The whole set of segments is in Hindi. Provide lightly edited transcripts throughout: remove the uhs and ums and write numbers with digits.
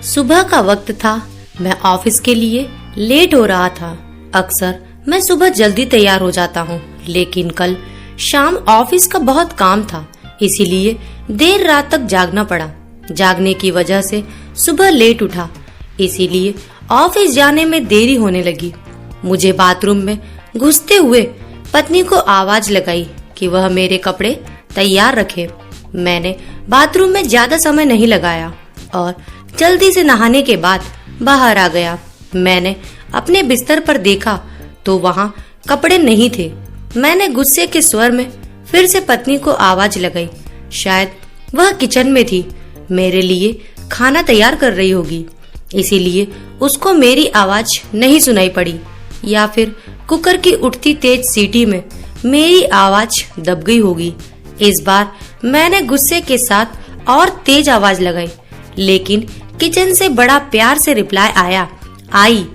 सुबह का वक्त था। मैं ऑफिस के लिए लेट हो रहा था। अक्सर मैं सुबह जल्दी तैयार हो जाता हूँ, लेकिन कल शाम ऑफिस का बहुत काम था, इसीलिए देर रात तक जागना पड़ा। जागने की वजह से सुबह लेट उठा, इसीलिए ऑफिस जाने में देरी होने लगी। मुझे बाथरूम में घुसते हुए पत्नी को आवाज लगाई कि वह मेरे कपड़े तैयार रखे। मैंने बाथरूम में ज्यादा समय नहीं लगाया और जल्दी से नहाने के बाद बाहर आ गया। मैंने अपने बिस्तर पर देखा तो वहाँ कपड़े नहीं थे। मैंने गुस्से के स्वर में फिर से पत्नी को आवाज लगाई। शायद वह किचन में थी, मेरे लिए खाना तैयार कर रही होगी, इसीलिए उसको मेरी आवाज नहीं सुनाई पड़ी, या फिर कुकर की उठती तेज सीटी में मेरी आवाज दब गई होगी। इस बार मैंने गुस्से के साथ और तेज आवाज लगाई, लेकिन किचन से बड़ा प्यार से रिप्लाई आया, आई।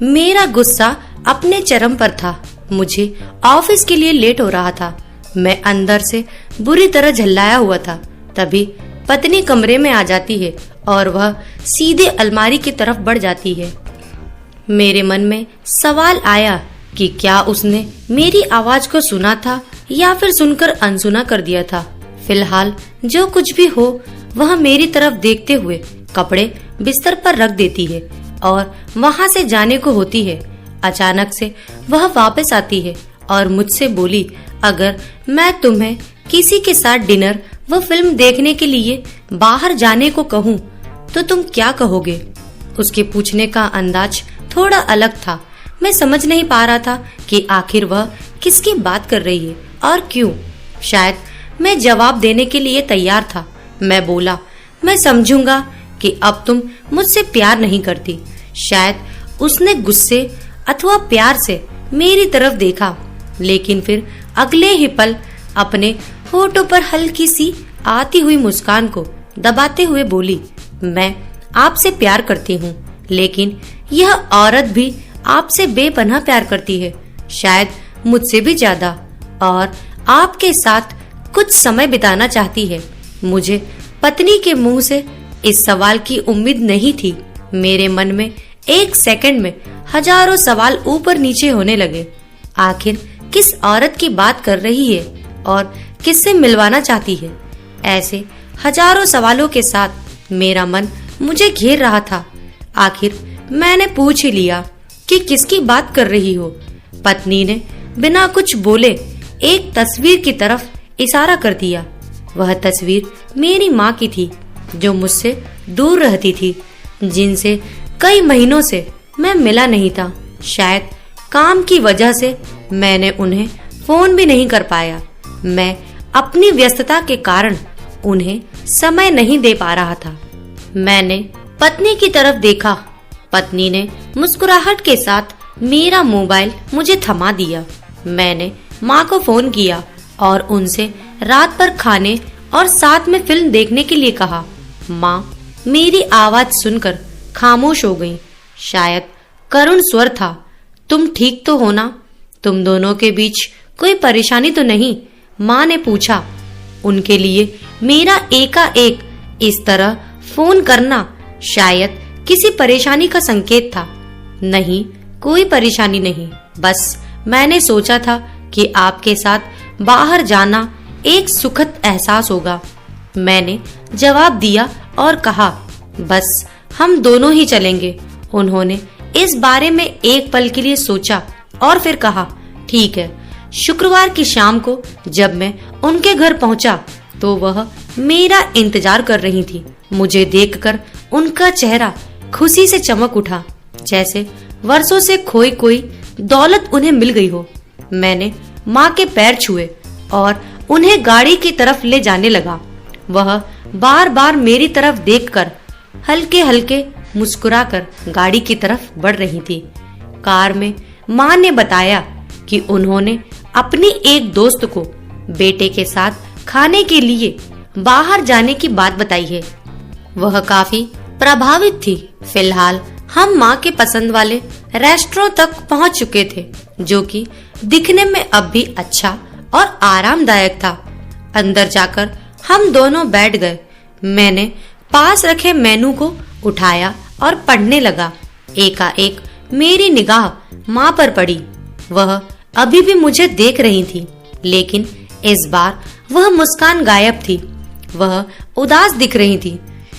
मेरा गुस्सा अपने चरम पर था। मुझे ऑफिस के लिए लेट हो रहा था। मैं अंदर से बुरी तरह झल्लाया हुआ था। तभी पत्नी कमरे में आ जाती है और वह सीधे अलमारी की तरफ बढ़ जाती है। मेरे मन में सवाल आया कि क्या उसने मेरी आवाज को सुना था या फिर सुनकर अनसुना कर दिया था। फिलहाल जो कुछ भी हो, वह मेरी तरफ देखते हुए कपड़े बिस्तर पर रख देती है और वहां से जाने को होती है। अचानक से वह वापस आती है और मुझसे बोली, अगर मैं तुम्हें किसी के साथ डिनर व फिल्म देखने के लिए बाहर जाने को कहूँ तो तुम क्या कहोगे? उसके पूछने का अंदाज थोड़ा अलग था। मैं समझ नहीं पा रहा था कि आखिर वह किसकी बात कर रही है और क्यों। शायद मैं जवाब देने के लिए तैयार था। मैं बोला, मैं समझूंगा कि अब तुम मुझसे प्यार नहीं करती। शायद उसने गुस्से अथवा प्यार से मेरी तरफ देखा, लेकिन फिर अगले ही पल अपने होठों पर हल्की सी आती हुई मुस्कान को दबाते हुए बोली, मैं आपसे प्यार करती हूँ, लेकिन यह औरत भी आपसे बेपनाह प्यार करती है, शायद मुझसे भी ज्यादा, और आपके साथ कुछ समय बिताना चाहती है। मुझे पत्नी के मुंह से इस सवाल की उम्मीद नहीं थी। मेरे मन में एक सेकंड में हजारों सवाल ऊपर नीचे होने लगे। आखिर किस औरत की बात कर रही है और किससे मिलवाना चाहती है? ऐसे हजारों सवालों के साथ मेरा मन मुझे घेर रहा था। आखिर मैंने पूछ ही लिया कि किसकी बात कर रही हो। पत्नी ने बिना कुछ बोले एक तस्वीर की तरफ इशारा कर दिया। वह तस्वीर मेरी माँ की थी, जो मुझसे दूर रहती थी, जिनसे कई महीनों से मैं मिला नहीं था। शायद काम की वजह से मैंने उन्हें फोन भी नहीं कर पाया। मैं अपनी व्यस्तता के कारण उन्हें समय नहीं दे पा रहा था। मैंने पत्नी की तरफ देखा। पत्नी ने मुस्कुराहट के साथ मेरा मोबाइल मुझे थमा दिया। मैंने माँ को फोन किया और उनसे रात पर खाने और साथ में फिल्म देखने के लिए कहा। माँ मेरी आवाज सुनकर खामोश हो गई। शायद करुण स्वर था, तुम ठीक तो हो ना? तुम दोनों के बीच कोई परेशानी तो नहीं? माँ ने पूछा। उनके लिए मेरा एकाएक इस तरह फोन करना शायद किसी परेशानी का संकेत था। नहीं, कोई परेशानी नहीं, बस मैंने सोचा था कि आपके साथ बाहर जाना एक सुखद एहसास होगा। मैंने जवाब दिया और कहा, बस हम दोनों ही चलेंगे। उन्होंने इस बारे में एक पल के लिए सोचा और फिर कहा, ठीक है। शुक्रवार की शाम को जब मैं उनके घर पहुंचा तो वह मेरा इंतजार कर रही थी। मुझे देखकर उनका चेहरा खुशी से चमक उठा, जैसे वर्षों से खोई कोई दौलत उन्हें मिल गई हो। मैंने माँ के पैर छुए और उन्हें गाड़ी की तरफ ले जाने लगा। वह बार बार मेरी तरफ देखकर हल्के हल्के मुस्कुराकर गाड़ी की तरफ बढ़ रही थी। कार में माँ ने बताया कि उन्होंने अपनी एक दोस्त को बेटे के साथ खाने के लिए बाहर जाने की बात बताई है। वह काफी प्रभावित थी। फिलहाल हम माँ के पसंद वाले रेस्टोरेंट तक पहुँच चुके थे, जो कि दिखने में अब भी अच्छा और आरामदायक था। अंदर जाकर हम दोनों बैठ गए। मैंने पास रखे मेनू को उठाया और पढ़ने लगा। एकाएक मेरी निगाह माँ पर पड़ी। वह अभी भी मुझे देख रही थी, लेकिन इस बार वह मुस्कान गायब थी। वह उदास दिख रही थी।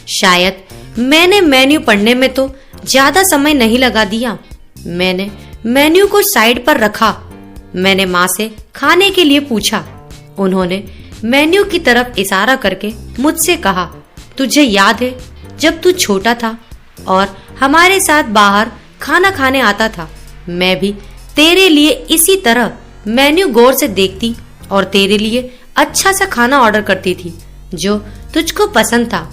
शायद मैंने मेन्यू पढ़ने में तो ज्यादा समय नहीं लगा दिया। मैंने मेन्यू को साइड पर रखा। मैंने माँ से खाने के लिए पूछा। उन्होंने मेन्यू की तरफ इशारा करके मुझसे कहा, तुझे याद है जब तू छोटा था और हमारे साथ बाहर खाना खाने आता था? मैं भी तेरे लिए इसी तरह मेन्यू गौर से देखती और तेरे लिए अच्छा सा खाना ऑर्डर करती थी जो तुझको पसंद था।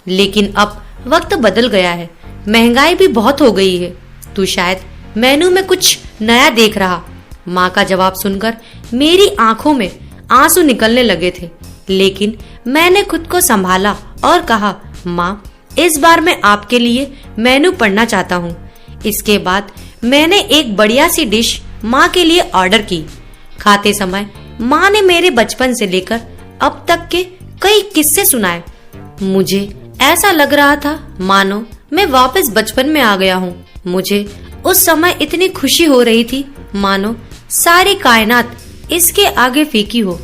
लेकिन अब वक्त बदल गया है, महंगाई भी बहुत हो गई है। तू शायद मेनू में कुछ नया देख रहा। माँ का जवाब सुनकर मेरी आंखों में आंसू निकलने लगे थे, लेकिन मैंने खुद को संभाला और कहा, माँ, इस बार मैं आपके लिए मेनू पढ़ना चाहता हूँ। इसके बाद मैंने एक बढ़िया सी डिश माँ के लिए ऑर्डर की। खाते समय माँ ने मेरे बचपन से लेकर अब तक के कई किस्से सुनाए। मुझे ऐसा लग रहा था मानो मैं वापस बचपन में आ गया हूँ। मुझे उस समय इतनी खुशी हो रही थी मानो सारी कायनात इसके आगे फीकी हो।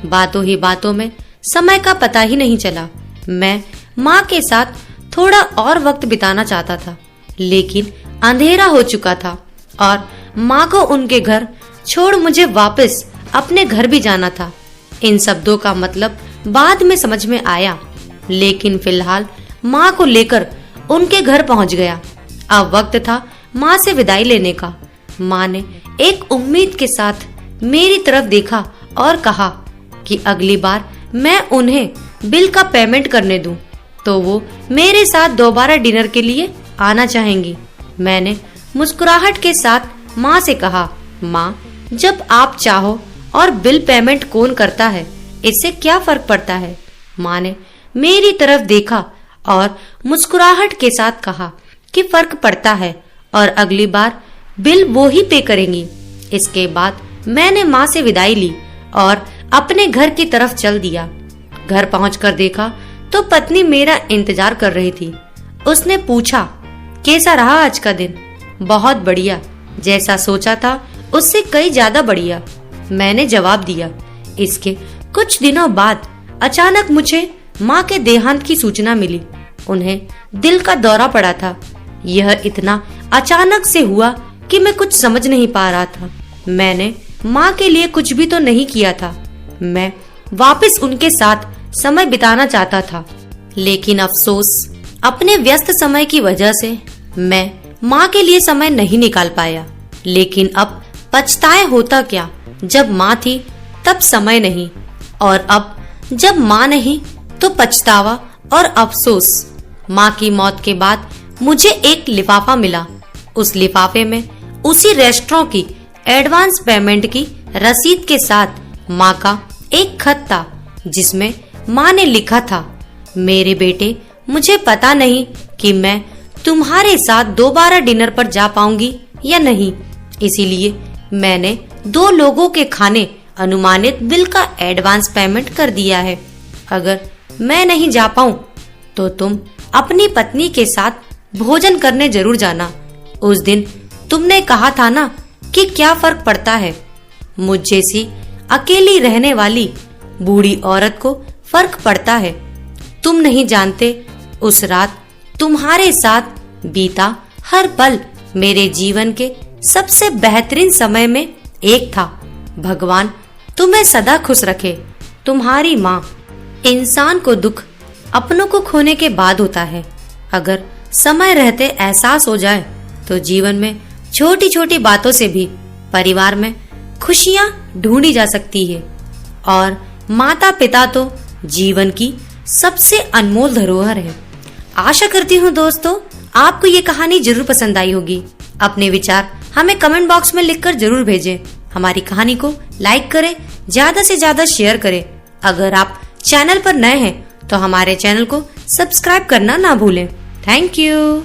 बातों ही बातों में समय का पता ही नहीं चला। मैं माँ के साथ थोड़ा और वक्त बिताना चाहता था, लेकिन अंधेरा हो चुका था और माँ को उनके घर छोड़ मुझे वापस अपने घर भी जाना था। इन शब्दों का मतलब बाद में समझ में आया, लेकिन फिलहाल माँ को लेकर उनके घर पहुँच गया। अब वक्त था माँ से विदाई लेने का। माँ ने एक उम्मीद के साथ मेरी तरफ देखा और कहा कि अगली बार मैं उन्हें बिल का पेमेंट करने दूं, तो वो मेरे साथ दोबारा डिनर के लिए आना चाहेंगी। मैंने मुस्कुराहट के साथ माँ से कहा, माँ, जब आप चाहो और बिल पेमेंट कौन करता है, इससे क्या फर्क पड़ता है? माँ ने मेरी तरफ देखा और मुस्कुराहट के साथ कहा कि फर्क पड़ता है और अगली बार बिल वो ही पे करेंगी। इसके बाद मैंने माँ से विदाई ली और अपने घर की तरफ चल दिया। घर पहुंचकर देखा तो पत्नी मेरा इंतजार कर रही थी। उसने पूछा, कैसा रहा आज का दिन? बहुत बढ़िया, जैसा सोचा था उससे कई ज्यादा बढ़िया, मैंने जवाब दिया। इसके कुछ दिनों बाद अचानक मुझे माँ के देहांत की सूचना मिली। उन्हें दिल का दौरा पड़ा था। यह इतना अचानक से हुआ कि मैं कुछ समझ नहीं पा रहा था। मैंने माँ के लिए कुछ भी तो नहीं किया था। मैं वापस उनके साथ समय बिताना चाहता था, लेकिन अफसोस अपने व्यस्त समय की वजह से मैं माँ के लिए समय नहीं निकाल पाया। लेकिन अब पछताए होता क्या, जब माँ थी तब समय नहीं, और अब जब माँ नहीं तो पछतावा और अफसोस। माँ की मौत के बाद मुझे एक लिफाफा मिला। उस लिफाफे में उसी रेस्टोरेंट की एडवांस पेमेंट की रसीद के साथ माँ का एक खत था, जिसमें माँ ने लिखा था, मेरे बेटे, मुझे पता नहीं कि मैं तुम्हारे साथ दोबारा डिनर पर जा पाऊंगी या नहीं, इसीलिए मैंने 2 लोगों के खाने अनुमानित बिल का एडवांस पेमेंट कर दिया है। अगर मैं नहीं जा पाऊं तो तुम अपनी पत्नी के साथ भोजन करने जरूर जाना। उस दिन तुमने कहा था ना कि क्या फर्क पड़ता है, मुझ जैसी अकेली रहने वाली बूढ़ी औरत को फर्क पड़ता है। तुम नहीं जानते, उस रात तुम्हारे साथ बीता हर पल मेरे जीवन के सबसे बेहतरीन समय में एक था। भगवान तुम्हें सदा खुश रखे। तुम्हारी माँ। इंसान को दुख अपनों को खोने के बाद होता है। अगर समय रहते एहसास हो जाए तो जीवन में छोटी छोटी बातों से भी परिवार में खुशियाँ ढूंढी जा सकती है। और माता पिता तो जीवन की सबसे अनमोल धरोहर है। आशा करती हूँ दोस्तों आपको ये कहानी जरूर पसंद आई होगी। अपने विचार हमें कमेंट बॉक्स में लिखकर जरूर भेजें। हमारी कहानी को लाइक करें, ज्यादा से ज्यादा शेयर करें। अगर आप चैनल पर नए हैं तो हमारे चैनल को सब्सक्राइब करना ना भूलें। Thank you.